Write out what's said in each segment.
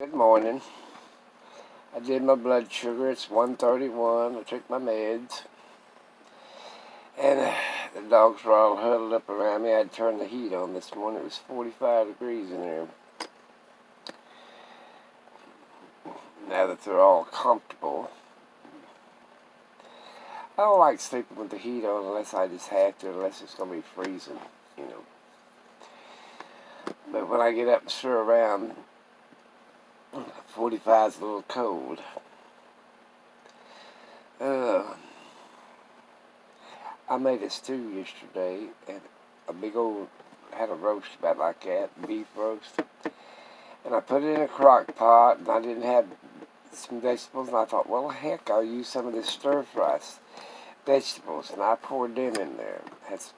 Good morning. I did my blood sugar. It's 131. I took my meds. And the dogs were all huddled up around me. I had turned the heat on this morning. It was 45 degrees in there. Now that they're all comfortable. I don't like sleeping with the heat on unless I just have to, unless it's going to be freezing, you know. But when I get up and stir around, 45 is a little cold. I made a stew yesterday, and had a roast about like that, beef roast. And I put it in a crock pot, and I didn't have some vegetables, and I thought, well, heck, I'll use some of this stir-fry vegetables, and I poured them in there. That's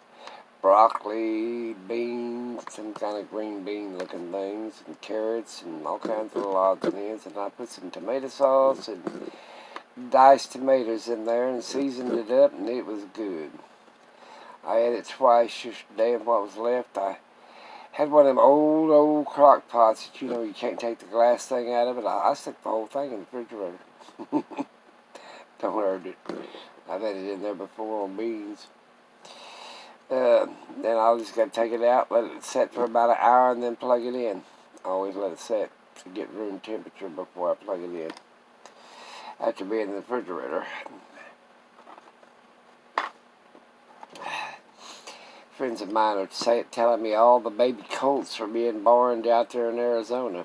broccoli, beans, some kind of green bean-looking things, and carrots, and all kinds of little odds and ends, and I put some tomato sauce and diced tomatoes in there and seasoned it up, and it was good. I had it twice yesterday, and what was left, I had one of them old crock pots that, you can't take the glass thing out of it. I stuck the whole thing in the refrigerator. Don't hurt it. I've had it in there before on beans. Then I'll just got to take it out, let it set for about an hour, and then plug it in. I always let it set to get room temperature before I plug it in. After being in the refrigerator. Friends of mine are telling me all the baby colts are being born out there in Arizona.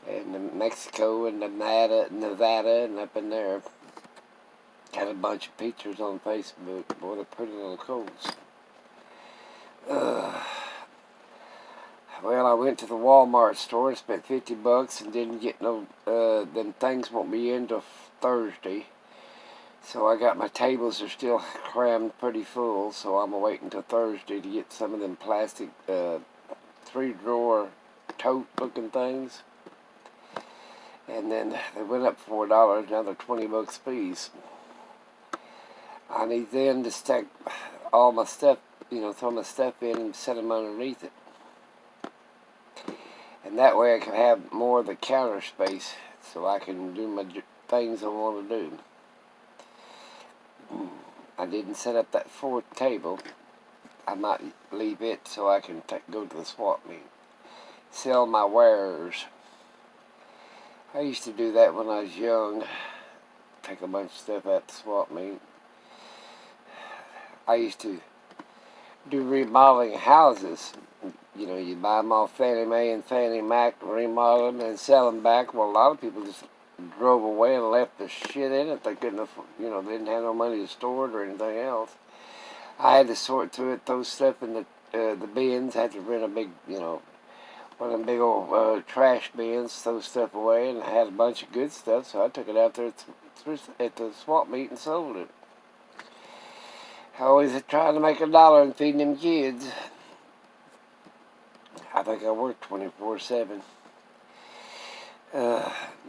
And in Mexico and Nevada and up in there. Got a bunch of pictures on Facebook. Boy, they're pretty little colts. Well, I went to the Walmart store and spent $50 and didn't get no, them things won't be in till Thursday. So I got my tables are still crammed pretty full, so I'm waiting until Thursday to get some of them plastic 3-drawer tote-looking things. And then they went up $4, now they're $20 a piece. I need then to stack all my stuff, throw my stuff in and set them underneath it. And that way I can have more of the counter space so I can do my things I want to do. I didn't set up that fourth table. I might leave it so I can go to the swap meet. Sell my wares. I used to do that when I was young. Take a bunch of stuff out the swap meet. I used to do remodeling houses. You buy them off Fannie Mae and Fannie Mac, remodel them and sell them back. Well, a lot of people just drove away and left the shit in it. They couldn't afford, they didn't have no money to store it or anything else. I had to sort through it, throw stuff in the bins. Had to rent a big, one of them big old trash bins, throw stuff away, and I had a bunch of good stuff, so I took it out there at the swap meet and sold it. I always trying to make $1 and feeding them kids. I think I work 24/7.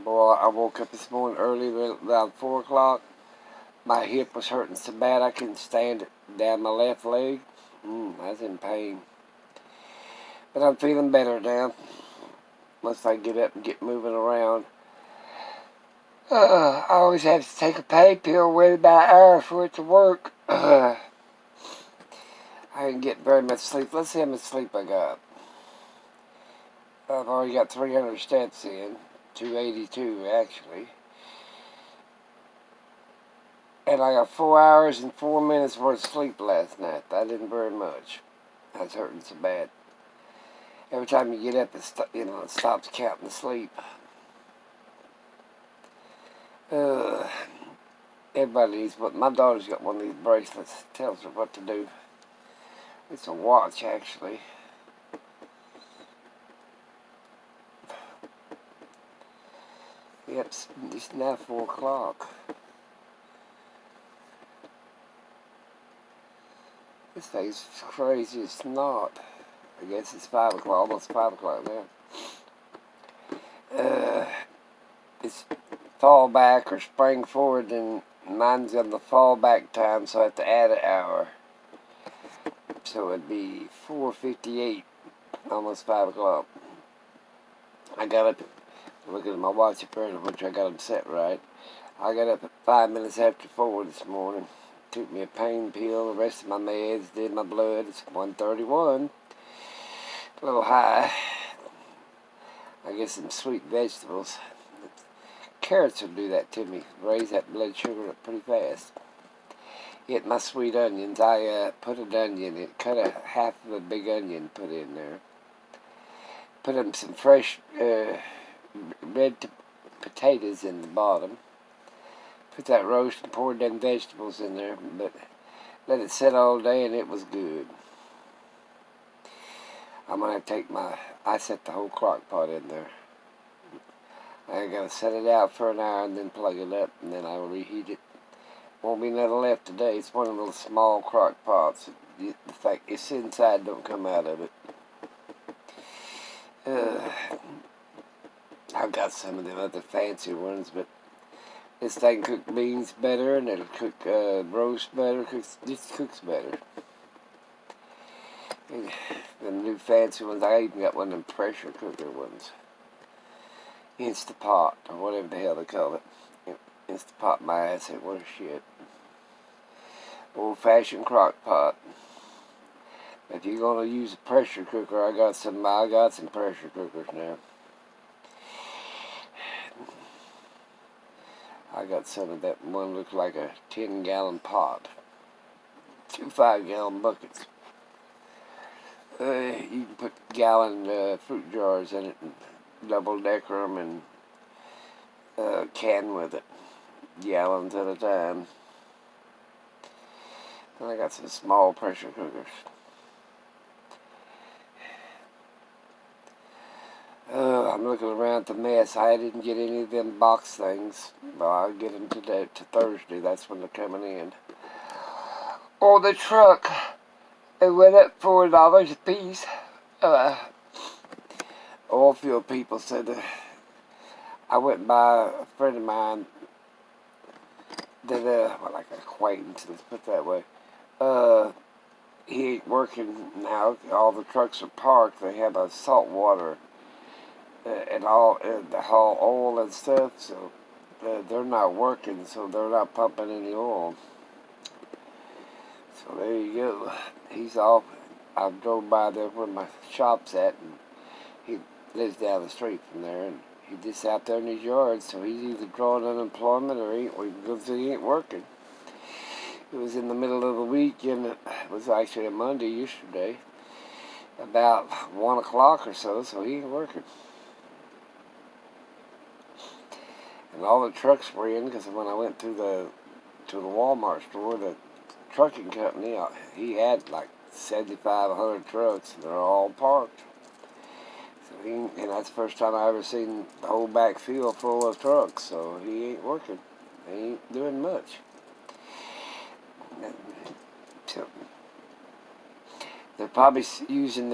Boy, I woke up this morning early, about 4 o'clock. My hip was hurting so bad I couldn't stand it down my left leg. I was in pain. But I'm feeling better now. Once I get up and get moving around. I always have to take a pain pill, wait about an hour for it to work. I didn't get very much sleep. Let's see how much sleep I got. I've already got 300 steps in. 282 actually. And I got 4 hours and 4 minutes worth of sleep last night. That isn't very much. I was hurting so bad. Every time you get up, it stops counting the sleep. Everybody needs my daughter's got one of these bracelets that tells her what to do. It's a watch, actually. Yep, it's now 4 o'clock. This thing's crazy as not. I guess it's 5 o'clock, almost 5 o'clock now. It's fall back or spring forward, and mine's on the fall back time, so I have to add an hour. So it'd be 4:58, almost 5 o'clock. I got up, looking at my watch apparently, which I got them set right. I got up at 5 minutes after 4 this morning. Took me a pain pill, the rest of my meds, did my blood. It's 131. A little high. I guess some sweet vegetables. Carrots will do that to me. Raise that blood sugar up pretty fast. Get my sweet onions. I put an onion in, cut half of a big onion, put in there. Put in some fresh red potatoes in the bottom. Put that roast and poured them vegetables in there, but let it sit all day and it was good. I'm going to take I set the whole crock pot in there. I got to set it out for an hour and then plug it up, and then I will reheat it. Won't be nothing left today. It's one of those small crock pots. The fact it's inside don't come out of it. I've got some of the other fancy ones, but this thing cooks beans better, and it'll cook roast better. Just cooks better. The new fancy ones, I even got one of them pressure cooker ones. Instapot, or whatever the hell they call it. Instapot my ass ain't worth shit. Old-fashioned crock pot. If you're gonna use a pressure cooker, I got some pressure cookers now. I got some of that one looks like a 10-gallon pot. 2 5-gallon buckets. You can put gallon fruit jars in it and double-decker them and can with it. Gallons at a time. And I got some small pressure cookers. I'm looking around at the mess. I didn't get any of them box things. Well, I'll get them to Thursday. That's when they're coming in. Oh, the truck. It went up $4 a piece. Oil field people said that I went by a friend of mine that, well, like an acquaintance, let's put it that way. He ain't working now. All the trucks are parked. They have a salt water and all the haul oil and stuff, so they're not working, so they're not pumping any oil. So there you go. He's off. I drove by there where my shop's at, and he lives down the street from there, and he's just out there in his yard, so he's either drawing unemployment or he ain't working. It was in the middle of the week, and it was actually a Monday yesterday, about 1 o'clock or so he ain't working. And all the trucks were in, because when I went to the Walmart store, the trucking company, he had like 7,500 trucks, and they're all parked. So and that's the first time I ever seen the whole back field full of trucks, so he ain't working. He ain't doing much. So they're probably using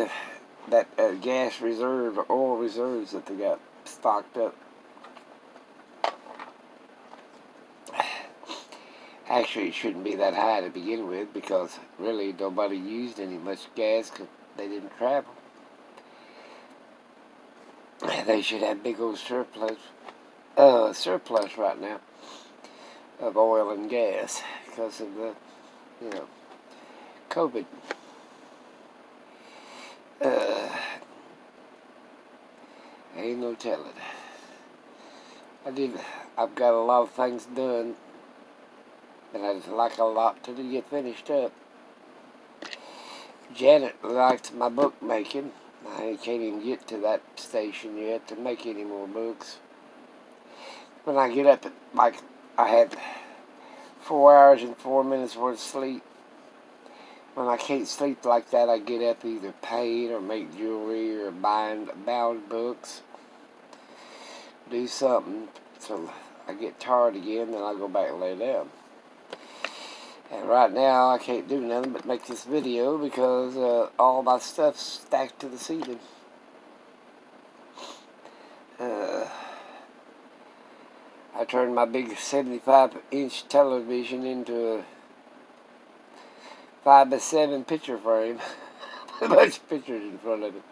that gas reserve or oil reserves that they got stocked up. Actually, it shouldn't be that high to begin with, because really nobody used any much gas because they didn't travel. They should have big old surplus right now of oil and gas because of the, COVID. Ain't no telling. I've got a lot of things done, and I'd like a lot to get finished up. Janet likes my book making. I can't even get to that station yet to make any more books. When I get up at, I had 4 hours and 4 minutes worth of sleep. When I can't sleep like that, I get up, either paint or make jewelry or bound books. Do something till I get tired again, then I go back and lay down. And right now, I can't do nothing but make this video because all my stuff's stacked to the ceiling. I turned my big 75-inch television into a 5x7 picture frame. A bunch of pictures in front of it.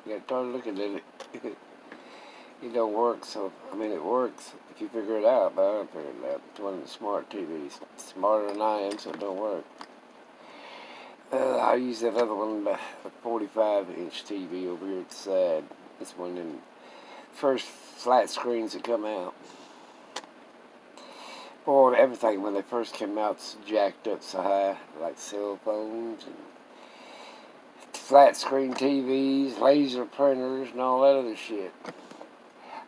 You gotta start looking at it. It don't work, so, I mean, it works if you figure it out, but I don't figure it out. It's one of the smart TVs. Smarter than I am, so it don't work. I use that other one, the 45-inch TV over here at the side. It's one of them first flat screens that come out. Boy, everything when they first came out was jacked up so high, like cell phones and flat screen TVs, laser printers, and all that other shit.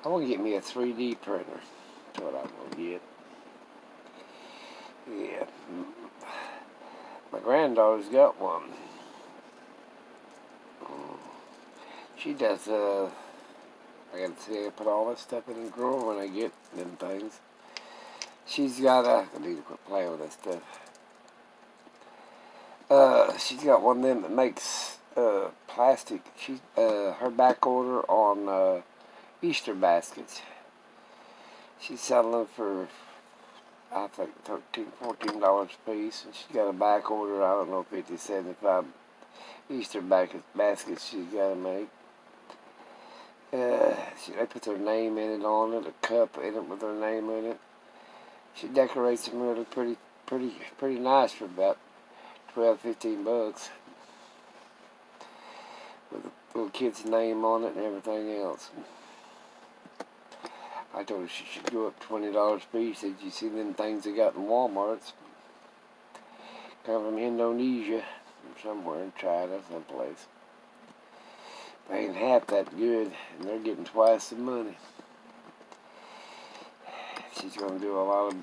I want to get me a 3D printer. That's what I'm going to get. Yeah. My granddaughter's got one. She does, I gotta say, I put all that stuff in the drawer when I get them things. She's got I need to quit playing with that stuff. She's got one of them that makes, plastic. Her back order on, Easter baskets. She's selling them for, I think, $13, $14 a piece. And she's got a back order, I don't know, 50, 75 Easter baskets she's got to make. They put their name in it on it, a cup in it with their name in it. She decorates them really pretty nice for about 12, 15 bucks. With the little kid's name on it and everything else. I told her she should go up $20 a piece. Did you see them things they got in Walmart's? Come from Indonesia, or somewhere in China, someplace. They ain't half that good, and they're getting twice the money. She's going to do a lot of,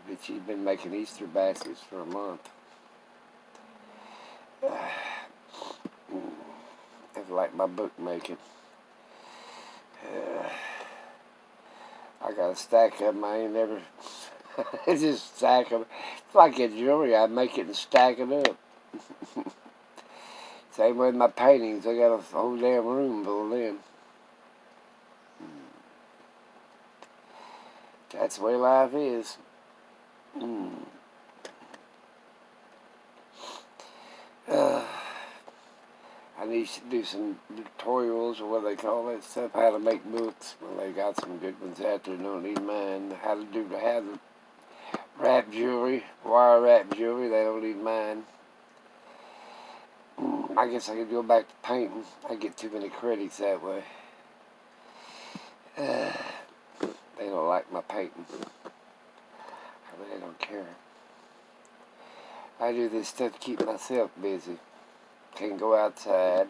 but she's been making Easter baskets for a month. It's like my bookmaking. I got a stack of them. I ain't never. It's just a stack of them. It's like a jewelry. I make it and stack it up. Same with my paintings. I got a whole damn room full of them. That's the way life is. I need to do some tutorials, or what they call that stuff, how to make books. Well, they got some good ones out there, don't need mine. How to have the wrap jewelry, wire wrap jewelry, they don't need mine. I guess I could go back to painting. I get too many credits that way. They don't like my painting. I really don't care. I do this stuff to keep myself busy. Can't go outside.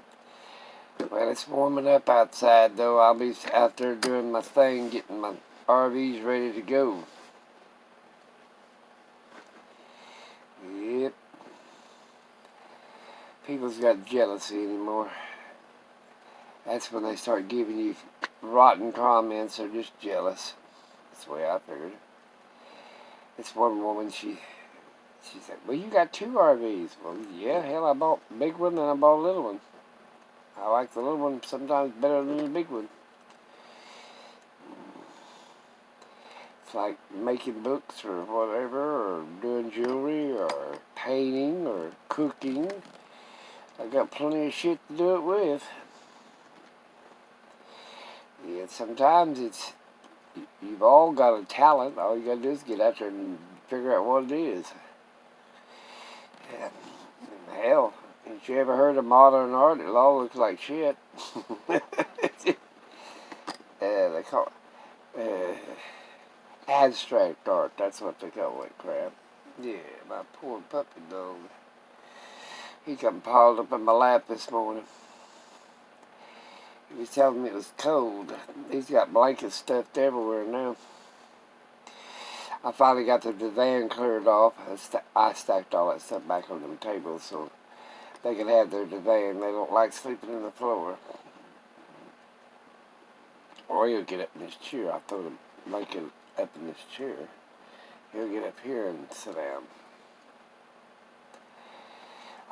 When it's warming up outside, though, I'll be out there doing my thing, getting my RVs ready to go. Yep. People's got jealousy anymore. That's when they start giving you rotten comments. They're just jealous. That's the way I figured it. This one woman, she said, well, you got 2 RVs. Well, yeah, hell, I bought a big one and I bought a little one. I like the little one sometimes better than the big one. It's like making books or whatever, or doing jewelry, or painting, or cooking. I got plenty of shit to do it with. Yeah, sometimes you've all got a talent. All you gotta do is get out there and figure out what it is. Yeah. Hell, ain't you ever heard of modern art? It all looks like shit. They call it abstract art. That's what they call that crap. Yeah, my poor puppy dog. He come piled up in my lap this morning. He was telling me it was cold. He's got blankets stuffed everywhere now. I finally got the divan cleared off. I stacked all that stuff back on them tables so they can have their divan. They don't like sleeping on the floor. Or he'll get up in his chair. I throw the blanket up in his chair. He'll get up here and sit down.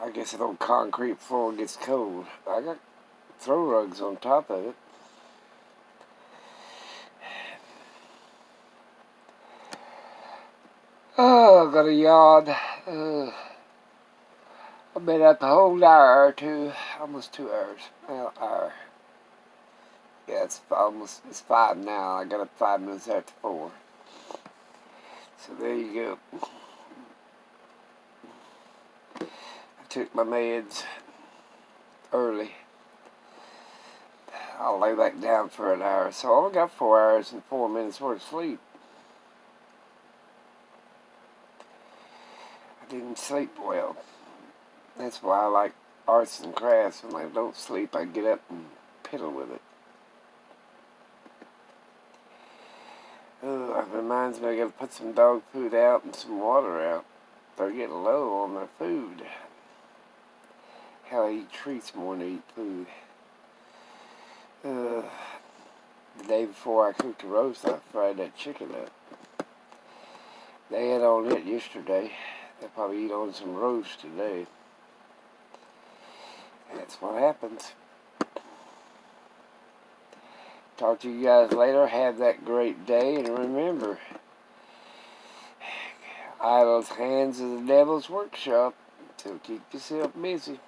I guess an old concrete floor gets cold. I got throw rugs on top of it. Oh, I've got a yawn. I've been up the whole hour or two, almost 2 hours. Well, hour. Yeah, it's 5 now. I got up 5 minutes after 4. So there you go. I took my meds early. I'll lay back down for an hour. So I only got 4 hours and 4 minutes worth of sleep. I didn't sleep well. That's why I like arts and crafts. When I don't sleep, I get up and piddle with it. It reminds me I gotta put some dog food out and some water out. They're getting low on their food. Hell, I eat treats more than I eat food. The day before I cooked a roast, I fried that chicken up. They had on it yesterday. They'll probably eat on some roast today. That's what happens. Talk to you guys later. Have that great day. And remember, idle hands is the devil's workshop. So keep yourself busy.